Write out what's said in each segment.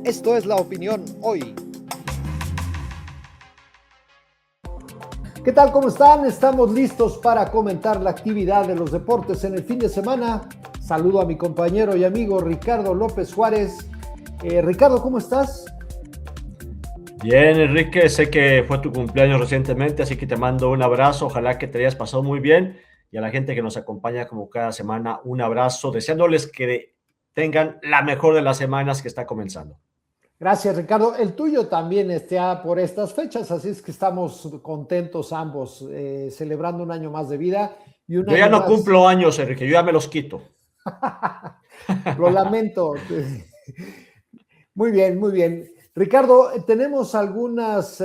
Esto es La Opinión Hoy. ¿Qué tal? ¿Cómo están? Estamos listos para comentar la actividad de los deportes en el fin de semana. Saludo a mi compañero y amigo Ricardo López Juárez. Ricardo, ¿cómo estás? Bien, Enrique, sé que fue tu cumpleaños recientemente, así que te mando un abrazo. Ojalá que te hayas pasado muy bien. Y a la gente que nos acompaña como cada semana, un abrazo, deseándoles que tengan la mejor de las semanas que está comenzando. Gracias, Ricardo. El tuyo también está por estas fechas, así es que estamos contentos ambos, celebrando un año más de vida y un Yo ya año no más. cumplo años, Enrique, yo ya me los quito. Lo lamento. Muy bien, muy bien. Ricardo, tenemos algunas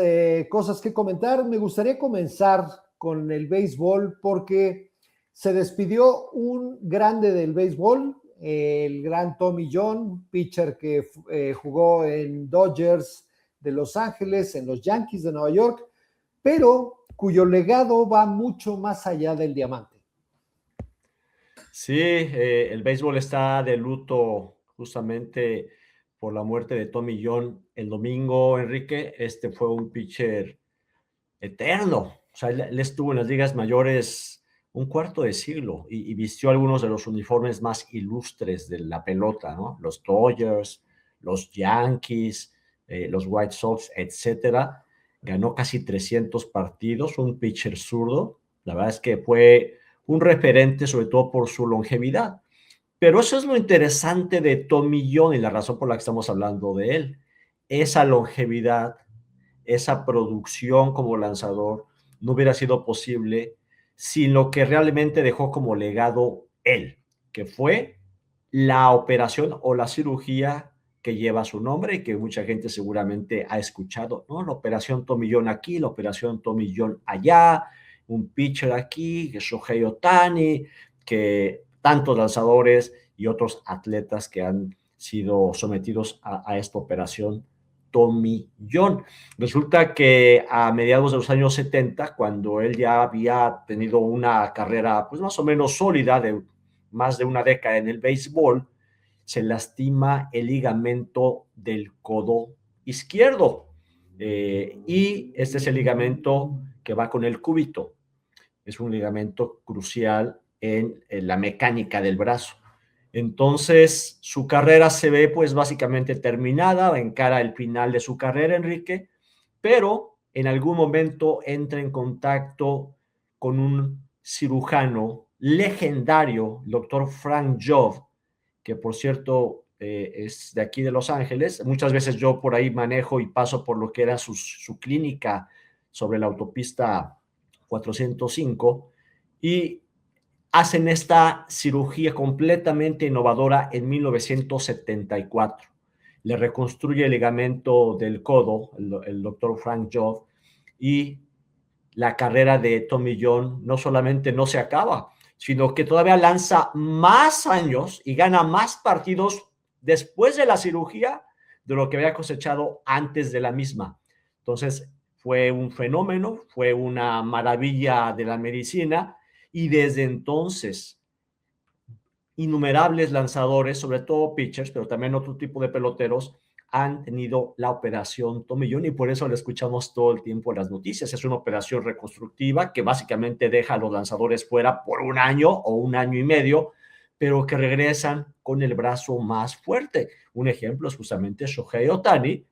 cosas que comentar. Me gustaría comenzar con el béisbol porque se despidió un grande del béisbol, el gran Tommy John, pitcher que jugó en Dodgers de Los Ángeles, en los Yankees de Nueva York, pero cuyo legado va mucho más allá del diamante. Sí, el béisbol está de luto justamente por la muerte de Tommy John el domingo, Enrique. Este fue un pitcher eterno. O sea, él estuvo en las ligas mayores un cuarto de siglo y vistió algunos de los uniformes más ilustres de la pelota, ¿no? Los Dodgers, los Yankees, los White Sox, etcétera. Ganó casi 300 partidos, un pitcher zurdo. La verdad es que fue un referente, sobre todo por su longevidad. Pero eso es lo interesante de Tommy John y la razón por la que estamos hablando de él. Esa longevidad, esa producción como lanzador no hubiera sido posible sin lo que realmente dejó como legado él, que fue la operación o la cirugía que lleva su nombre y que mucha gente seguramente ha escuchado, ¿no? La operación Tommy John aquí, la operación Tommy John allá, un pitcher aquí, que Shohei Ohtani, que tantos lanzadores y otros atletas que han sido sometidos a esta operación Tommy John. Resulta que a mediados de los años 70, cuando él ya había tenido una carrera pues más o menos sólida de más de una década en el béisbol, se lastima el ligamento del codo izquierdo. Y este es el ligamento que va con el cúbito. Es un ligamento crucial en la mecánica del brazo. Entonces, su carrera se ve pues básicamente terminada, encara el final de su carrera, Enrique, pero en algún momento entra en contacto con un cirujano legendario, el doctor Frank Job, que por cierto es de aquí de Los Ángeles. Muchas veces yo por ahí manejo y paso por lo que era su clínica sobre la autopista 405 y hacen esta cirugía completamente innovadora en 1974. Le reconstruye el ligamento del codo, el doctor Frank Job, y la carrera de Tommy John no solamente no se acaba, sino que todavía lanza más años y gana más partidos después de la cirugía de lo que había cosechado antes de la misma. Entonces, fue un fenómeno, fue una maravilla de la medicina y desde entonces innumerables lanzadores, sobre todo pitchers, pero también otro tipo de peloteros, han tenido la operación Tommy John y por eso le escuchamos todo el tiempo en las noticias. Es una operación reconstructiva que básicamente deja a los lanzadores fuera por un año o un año y medio, pero que regresan con el brazo más fuerte. Un ejemplo es justamente Shohei Ohtani,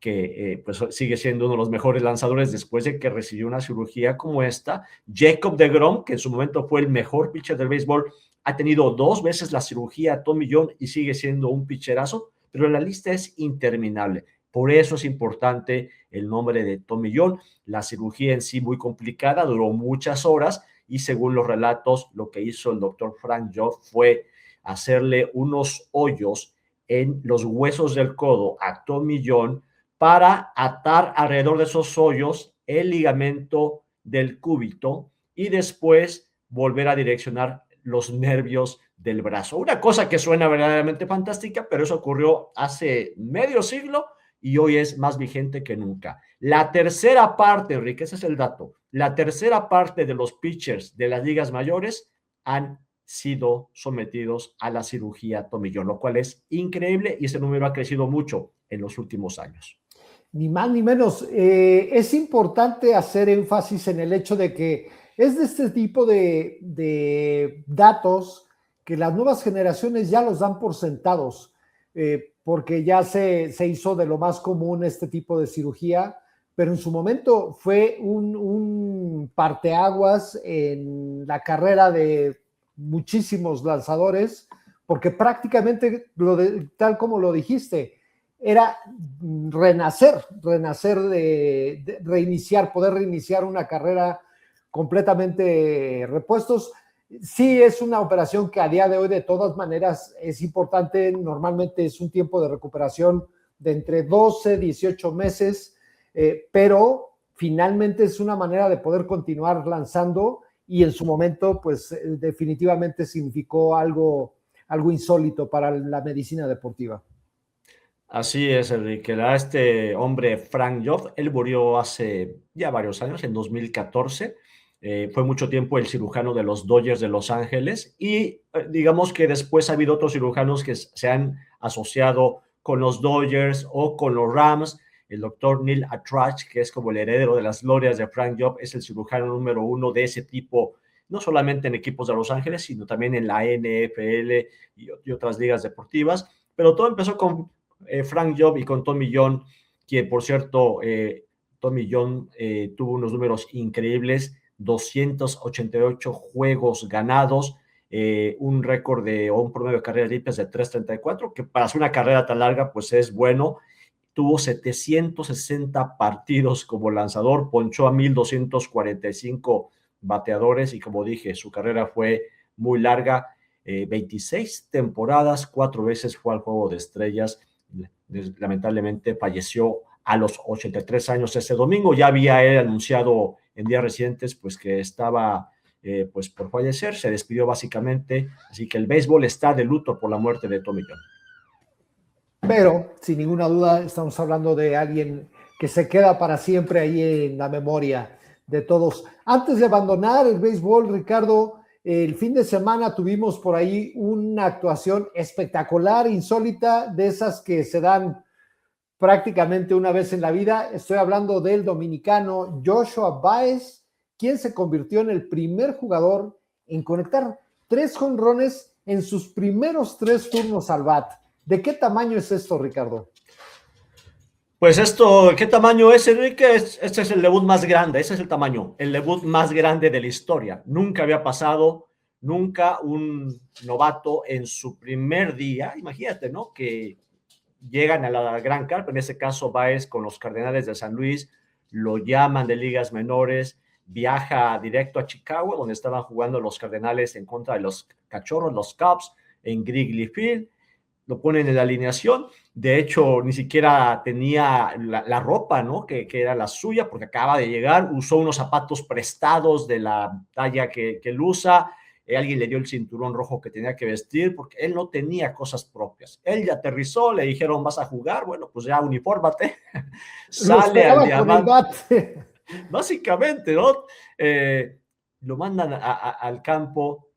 que pues sigue siendo uno de los mejores lanzadores después de que recibió una cirugía como esta. Jacob deGrom, que en su momento fue el mejor pitcher del béisbol, ha tenido 2 veces la cirugía Tommy John y sigue siendo un pitcherazo, pero la lista es interminable. Por eso es importante el nombre de Tommy John. La cirugía en sí muy complicada, duró muchas horas y según los relatos, lo que hizo el doctor Frank Job fue hacerle unos hoyos en los huesos del codo a Tommy John para atar alrededor de esos hoyos el ligamento del cúbito y después volver a direccionar los nervios del brazo. Una cosa que suena verdaderamente fantástica, pero eso ocurrió hace medio siglo y hoy es más vigente que nunca. La tercera parte, Enrique, ese es el dato, la tercera parte de los pitchers de las ligas mayores han sido sometidos a la cirugía tomillón, lo cual es increíble y ese número ha crecido mucho en los últimos años. Ni más ni menos. Es importante hacer énfasis en el hecho de que es de este tipo de datos que las nuevas generaciones ya los dan por sentados, porque ya se hizo de lo más común este tipo de cirugía, pero en su momento fue un parteaguas en la carrera de muchísimos lanzadores, porque prácticamente, tal como lo dijiste, era renacer, reiniciar, poder reiniciar una carrera completamente repuestos. Sí es una operación que a día de hoy de todas maneras es importante, normalmente es un tiempo de recuperación de entre 12, 18 meses, pero finalmente es una manera de poder continuar lanzando y en su momento pues definitivamente significó algo insólito para la medicina deportiva. Así es, Enrique. Este hombre, Frank Joff, él murió hace ya varios años, en 2014. Fue mucho tiempo el cirujano de los Dodgers de Los Ángeles y digamos que después ha habido otros cirujanos que se han asociado con los Dodgers o con los Rams. El doctor Neil Atrach, que es como el heredero de las glorias de Frank Joff, es el cirujano número uno de ese tipo, no solamente en equipos de Los Ángeles, sino también en la NFL y otras ligas deportivas. Pero todo empezó con Frank Joff y con Tommy John, quien por cierto, Tommy John tuvo unos números increíbles, 288 juegos ganados, un récord o un promedio de carreras limpias de 3.34, que para hacer una carrera tan larga pues es bueno. Tuvo 760 partidos como lanzador, ponchó a 1,245 bateadores y como dije, su carrera fue muy larga, 26 temporadas, 4 veces fue al Juego de Estrellas. Lamentablemente falleció a los 83 años ese domingo. Ya había él anunciado en días recientes pues que estaba pues por fallecer, se despidió básicamente, así que el béisbol está de luto por la muerte de Tommy John. Pero sin ninguna duda estamos hablando de alguien que se queda para siempre ahí en la memoria de todos. Antes de abandonar el béisbol, Ricardo, el fin de semana tuvimos por ahí una actuación espectacular, insólita, de esas que se dan prácticamente una vez en la vida. Estoy hablando del dominicano Joshua Baez, quien se convirtió en el primer jugador en conectar 3 jonrones en sus primeros 3 turnos al bat. ¿De qué tamaño es esto, Ricardo? Pues esto, ¿qué tamaño es, Enrique? Este es el debut más grande, ese es el tamaño, el debut más grande de la historia. Nunca había pasado, nunca un novato en su primer día, imagínate, ¿no? Que llegan a la gran carpa, en ese caso Baez con los Cardenales de San Luis, lo llaman de ligas menores, viaja directo a Chicago, donde estaban jugando los Cardenales en contra de los Cachorros, los Cubs, en Wrigley Field. Lo ponen en la alineación, de hecho ni siquiera tenía la ropa, ¿no? Que era la suya, porque acaba de llegar, usó unos zapatos prestados de la talla que él usa, alguien le dio el cinturón rojo que tenía que vestir, porque él no tenía cosas propias. Él ya aterrizó, le dijeron, ¿vas a jugar? Bueno, pues ya unifórmate. Sale al diamante. Básicamente, ¿no? Lo mandan al campo,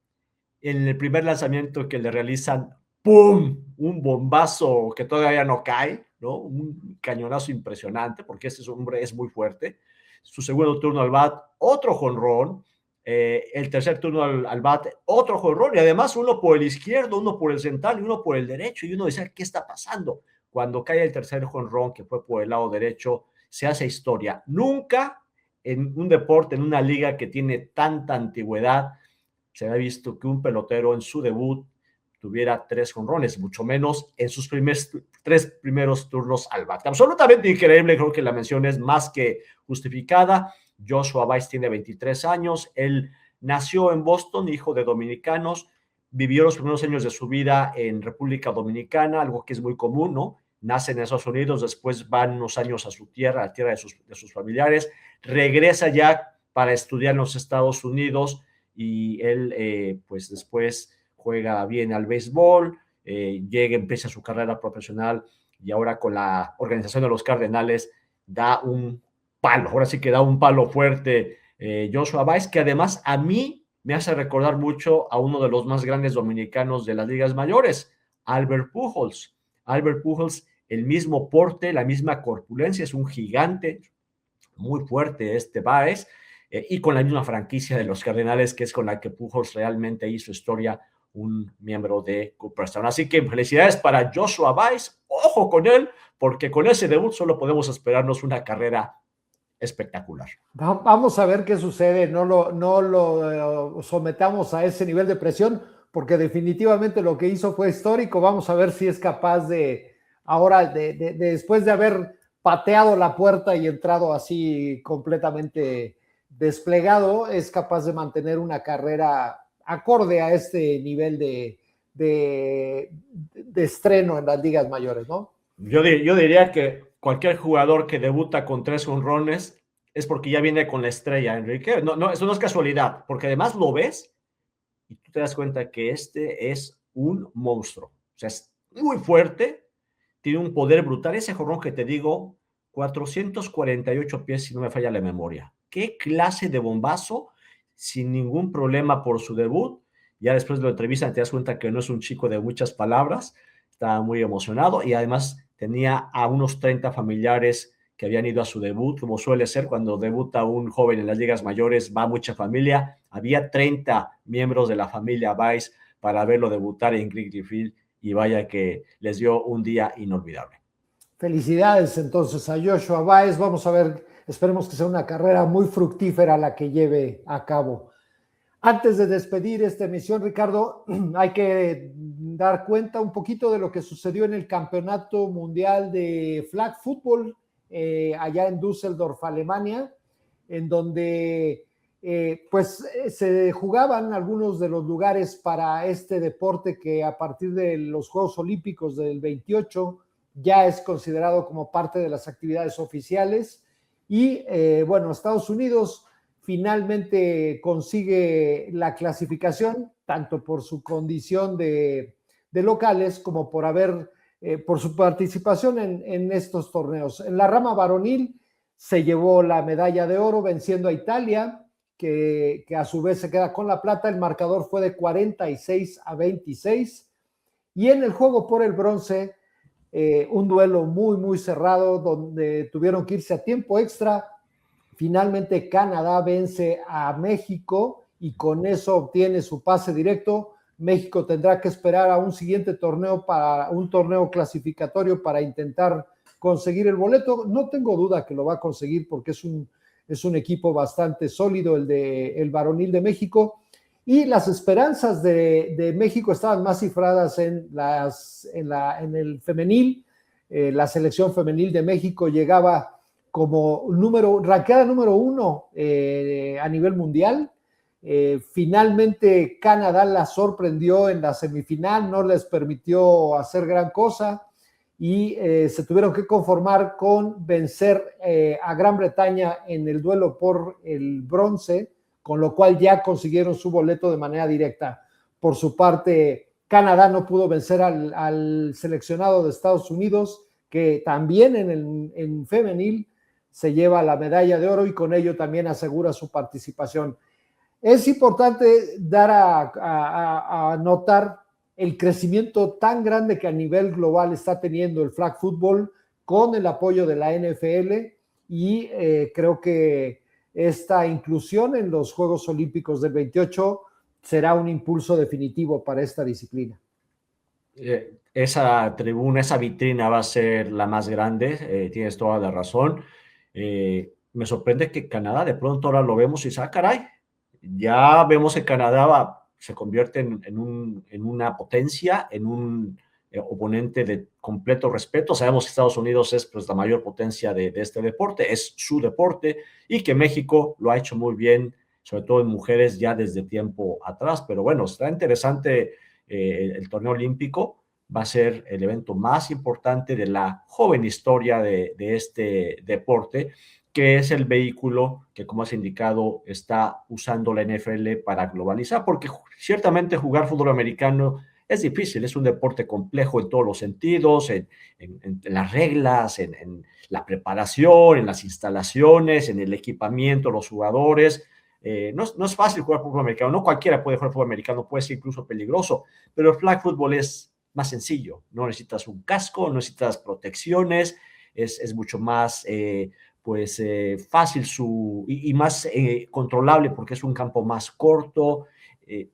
en el primer lanzamiento que le realizan, ¡pum! Un bombazo que todavía no cae, ¿no? Un cañonazo impresionante, porque ese hombre es muy fuerte. Su segundo turno al bat, otro jonrón. El tercer turno al bat, otro jonrón. Y además uno por el izquierdo, uno por el central y uno por el derecho. Y uno decía, ¿qué está pasando? Cuando cae el tercer jonrón, que fue por el lado derecho, se hace historia. Nunca en un deporte, en una liga que tiene tanta antigüedad, se había visto que un pelotero en su debut tuviera 3 jonrones, mucho menos en sus 3 primeros turnos al bat. Absolutamente increíble, creo que la mención es más que justificada. Joshua Baez tiene 23 años, él nació en Boston, hijo de dominicanos, vivió los primeros años de su vida en República Dominicana, algo que es muy común, ¿no? Nace en Estados Unidos, después van unos años a su tierra, a la tierra de sus familiares, regresa ya para estudiar en los Estados Unidos, y él pues después juega bien al béisbol, empieza su carrera profesional y ahora con la organización de los Cardenales da un palo, ahora sí que da un palo fuerte Joshua Baez, que además a mí me hace recordar mucho a uno de los más grandes dominicanos de las ligas mayores, Albert Pujols. Albert Pujols, el mismo porte, la misma corpulencia, es un gigante, muy fuerte Báez, y con la misma franquicia de los Cardenales, que es con la que Pujols realmente hizo historia, un miembro de Cooperstown. Así que felicidades para Joshua Báez, ojo con él, porque con ese debut solo podemos esperarnos una carrera espectacular. Vamos a ver qué sucede, no lo sometamos a ese nivel de presión, porque definitivamente lo que hizo fue histórico. Vamos a ver si es capaz de, ahora, después de haber pateado la puerta y entrado así completamente desplegado, es capaz de mantener una carrera acorde a este nivel de estreno en las ligas mayores, ¿no? Yo diría que cualquier jugador que debuta con 3 jonrones es porque ya viene con la estrella, Enrique. No, eso no es casualidad, porque además lo ves y tú te das cuenta que este es un monstruo. O sea, es muy fuerte, tiene un poder brutal. Ese jonrón que te digo, 448 pies, si no me falla la memoria. Qué clase de bombazo, sin ningún problema por su debut. Ya después de la entrevista te das cuenta que no es un chico de muchas palabras, estaba muy emocionado y además tenía a unos 30 familiares que habían ido a su debut, como suele ser cuando debuta un joven en las ligas mayores, va mucha familia. Había 30 miembros de la familia Báez para verlo debutar en Wrigley Field y vaya que les dio un día inolvidable. Felicidades entonces a Joshua Báez. Vamos a ver, esperemos que sea una carrera muy fructífera la que lleve a cabo. Antes de despedir esta emisión, Ricardo, hay que dar cuenta un poquito de lo que sucedió en el Campeonato Mundial de Flag Football allá en Düsseldorf, Alemania, en donde se jugaban algunos de los lugares para este deporte que a partir de los Juegos Olímpicos del 28 ya es considerado como parte de las actividades oficiales. Y bueno, Estados Unidos finalmente consigue la clasificación, tanto por su condición de locales como por su participación en estos torneos. En la rama varonil se llevó la medalla de oro venciendo a Italia, que a su vez se queda con la plata. El marcador fue de 46-26. Y en el juego por el bronce, un duelo muy, muy cerrado, donde tuvieron que irse a tiempo extra. Finalmente Canadá vence a México y con eso obtiene su pase directo. México tendrá que esperar a un siguiente torneo, para un torneo clasificatorio, para intentar conseguir el boleto. No tengo duda que lo va a conseguir porque es un equipo bastante sólido el varonil de México. Y las esperanzas de México estaban más cifradas en el femenil. La selección femenil de México llegaba como ranqueada número 1 a nivel mundial. Finalmente Canadá la sorprendió en la semifinal, no les permitió hacer gran cosa y se tuvieron que conformar con vencer a Gran Bretaña en el duelo por el bronce, con lo cual ya consiguieron su boleto de manera directa. Por su parte, Canadá no pudo vencer al seleccionado de Estados Unidos, que también en femenil se lleva la medalla de oro y con ello también asegura su participación. Es importante dar a notar el crecimiento tan grande que a nivel global está teniendo el flag football con el apoyo de la NFL y creo que esta inclusión en los Juegos Olímpicos del 28 será un impulso definitivo para esta disciplina. Esa tribuna, esa vitrina va a ser la más grande, tienes toda la razón. Me sorprende que Canadá de pronto ahora lo vemos y dice, caray, ya vemos que Canadá se convierte en una potencia, en un oponente de completo respeto. Sabemos que Estados Unidos es pues la mayor potencia de este deporte, es su deporte, y que México lo ha hecho muy bien, sobre todo en mujeres ya desde tiempo atrás. Pero bueno, está interesante el torneo olímpico. Va a ser el evento más importante de la joven historia de este deporte, que es el vehículo que, como has indicado, está usando la NFL para globalizar, porque ciertamente jugar fútbol americano es difícil, es un deporte complejo en todos los sentidos, en las reglas, en la preparación, en las instalaciones, en el equipamiento, los jugadores. No es fácil jugar fútbol americano, no cualquiera puede jugar fútbol americano, puede ser incluso peligroso, pero el flag football es más sencillo, no necesitas un casco, no necesitas protecciones, es mucho más fácil y más controlable porque es un campo más corto,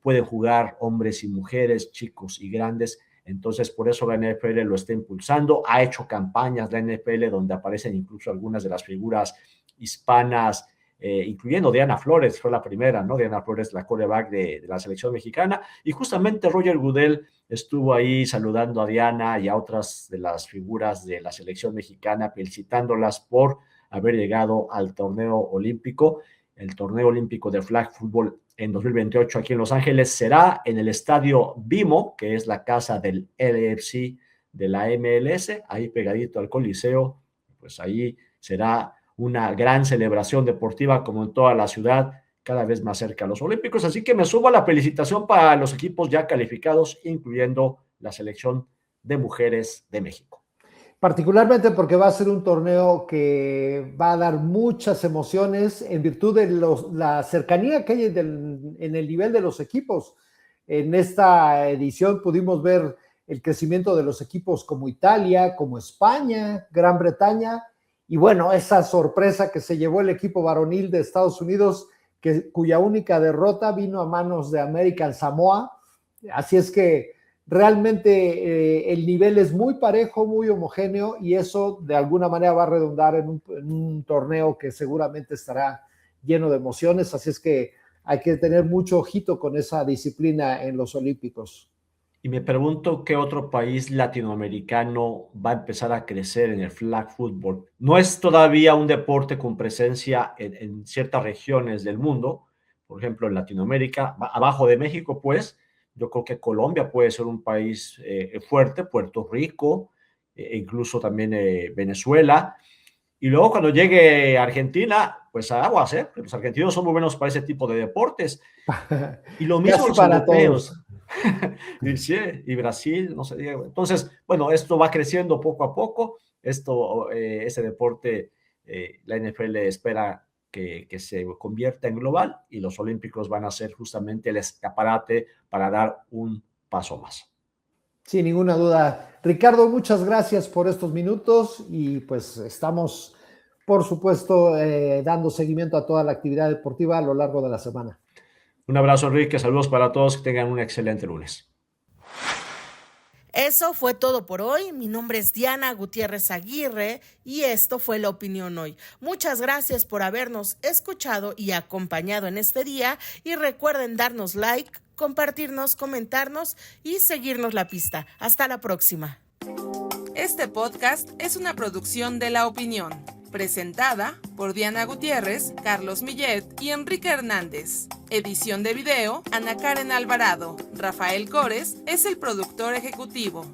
pueden jugar hombres y mujeres, chicos y grandes. Entonces, por eso la NFL lo está impulsando. Ha hecho campañas la NFL donde aparecen incluso algunas de las figuras hispanas, incluyendo Diana Flores, fue la primera, ¿no? Diana Flores, la quarterback de la selección mexicana. Y justamente Roger Goodell estuvo ahí saludando a Diana y a otras de las figuras de la selección mexicana, felicitándolas por haber llegado al torneo olímpico. El torneo olímpico de flag football en 2028 aquí en Los Ángeles será en el estadio BMO, que es la casa del LAFC de la MLS, ahí pegadito al Coliseo. Pues ahí será una gran celebración deportiva como en toda la ciudad, cada vez más cerca a los Olímpicos. Así que me subo a la felicitación para los equipos ya calificados, incluyendo la selección de mujeres de México. Particularmente porque va a ser un torneo que va a dar muchas emociones en virtud de la cercanía que hay en el nivel de los equipos. En esta edición pudimos ver el crecimiento de los equipos como Italia, como España, Gran Bretaña, y bueno, esa sorpresa que se llevó el equipo varonil de Estados Unidos, cuya única derrota vino a manos de American Samoa. Así es que realmente el nivel es muy parejo, muy homogéneo, y eso de alguna manera va a redundar en un torneo que seguramente estará lleno de emociones, así es que hay que tener mucho ojito con esa disciplina en los Olímpicos. Y me pregunto qué otro país latinoamericano va a empezar a crecer en el flag football. No es todavía un deporte con presencia en ciertas regiones del mundo, por ejemplo en Latinoamérica, abajo de México, pues, yo creo que Colombia puede ser un país fuerte, Puerto Rico, incluso también Venezuela. Y luego cuando llegue Argentina, pues aguas, los argentinos son muy buenos para ese tipo de deportes. Y lo mismo Casi los para europeos. todos. Y, sí, y Brasil, no sé. Entonces, bueno, esto va creciendo poco a poco. Ese deporte, la NFL espera que se convierta en global y los Olímpicos van a ser justamente el escaparate para dar un paso más. Sin ninguna duda. Ricardo, muchas gracias por estos minutos y pues estamos, por supuesto, dando seguimiento a toda la actividad deportiva a lo largo de la semana. Un abrazo, Enrique. Saludos para todos. Que tengan un excelente lunes. Eso fue todo por hoy. Mi nombre es Diana Gutiérrez Aguirre y esto fue La Opinión Hoy. Muchas gracias por habernos escuchado y acompañado en este día y recuerden darnos like, compartirnos, comentarnos y seguirnos la pista. Hasta la próxima. Este podcast es una producción de La Opinión, presentada por Diana Gutiérrez, Carlos Millet y Enrique Hernández. Edición de video, Ana Karen Alvarado. Rafael Cores es el productor ejecutivo.